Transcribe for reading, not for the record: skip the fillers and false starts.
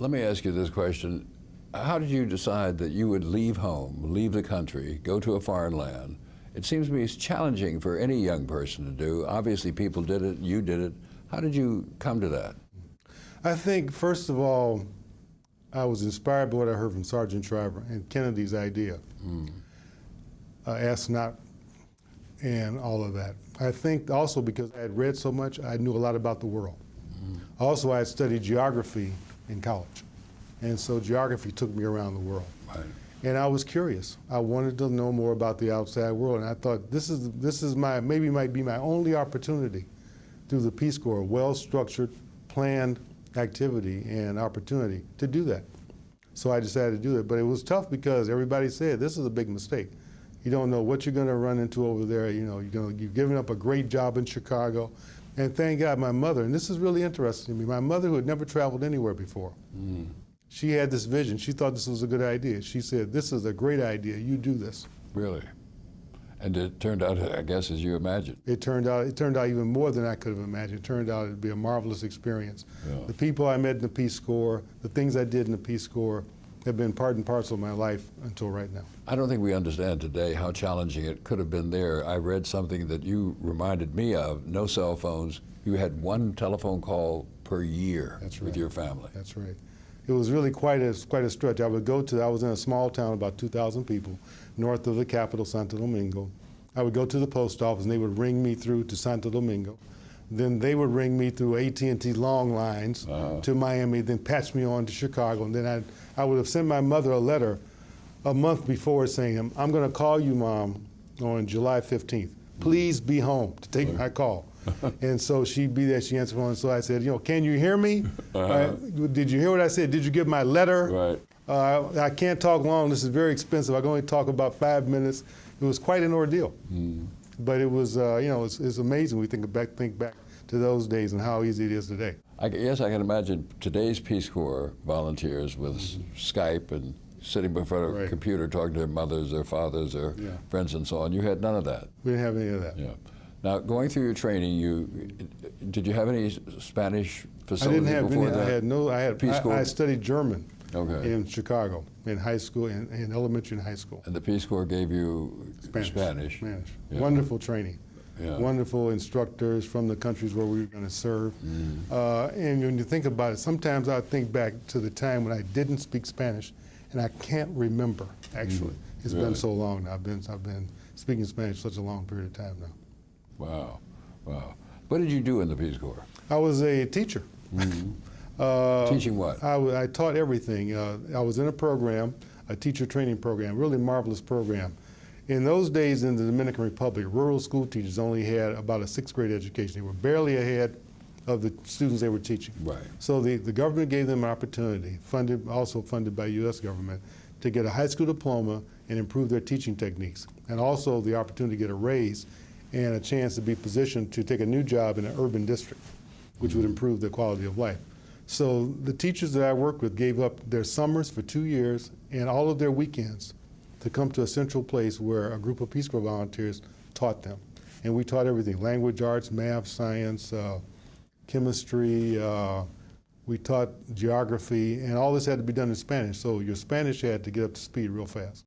Let me ask you this question. How did you decide that you would leave home, leave the country, go to a foreign land? It seems to me it's challenging for any young person to do. Obviously, people did it, you did it. How did you come to that? I think, first of all, I was inspired by what I heard from Sergeant Shriver and Kennedy's idea, astronaut and all of that. I think also because I had read so much, I knew a lot about the world. Also, I had studied geography in college, and so geography took me around the world. Right. And I was curious. I wanted to know more about the outside world, and I thought this is my, maybe might be my only opportunity through the Peace Corps, well-structured, planned activity and opportunity to do that. So I decided to do it, but it was tough because everybody said this is a big mistake. You don't know what you're going to run into over there. You know, you've given up a great job in Chicago, and thank God my mother, and this is really interesting to me, my mother who had never traveled anywhere before, she had this vision. She thought this was a good idea. She said, this is a great idea. You do this. Really? And it turned out, I guess, as you imagined. It turned out even more than I could have imagined. It turned out it'd be a marvelous experience. Yeah. The people I met in the Peace Corps, the things I did in the Peace Corps have been part and parcel of my life until right now. I don't think we understand today how challenging it could have been there. I read something that you reminded me of, no cell phones. You had one telephone call per year. That's with right. your family. That's right. It was really quite a stretch. I was in a small town, about 2,000 people, north of the capital, Santo Domingo. I would go to the post office and they would ring me through to Santo Domingo. Then they would ring me through AT&T long lines to Miami, then patch me on to Chicago. And then I would have sent my mother a letter a month before saying, I'm going to call you, Mom, on July 15th. Please be home to take my call. And so she'd be there, she answered the phone, and so I said, can you hear me? Did you hear what I said? Did you get my letter? Right. I can't talk long, this is very expensive. I can only talk about 5 minutes. It was quite an ordeal. But it was, it's amazing we think back to those days and how easy it is today. Yes, I can imagine today's Peace Corps volunteers with Skype and sitting before a computer talking to their mothers, their fathers, their friends and so on. You had none of that. We didn't have any of that. Yeah. Now, going through your training, did you have any Spanish facilities before that? I had Peace Corps? I studied German in Chicago, in high school, in elementary and high school. And the Peace Corps gave you Spanish? Yeah. Wonderful training. Yeah. Wonderful instructors from the countries where we were going to serve. And when you think about it, sometimes I think back to the time when I didn't speak Spanish, and I can't remember, actually. It's been so long now. I've been speaking Spanish such a long period of time now. Wow, wow. What did you do in the Peace Corps? I was a teacher. Teaching what? I taught everything. I was in a program, a teacher training program, really marvelous program. In those days in the Dominican Republic, rural school teachers only had about a 6th grade education. They were barely ahead of the students they were teaching. Right. So the government gave them an opportunity, also funded by U.S. government, to get a high school diploma and improve their teaching techniques, and also the opportunity to get a raise and a chance to be positioned to take a new job in an urban district, which would improve their quality of life. So the teachers that I worked with gave up their summers for 2 years and all of their weekends to come to a central place where a group of Peace Corps volunteers taught them. And we taught everything, language arts, math, science, chemistry, we taught geography, and all this had to be done in Spanish, so your Spanish had to get up to speed real fast.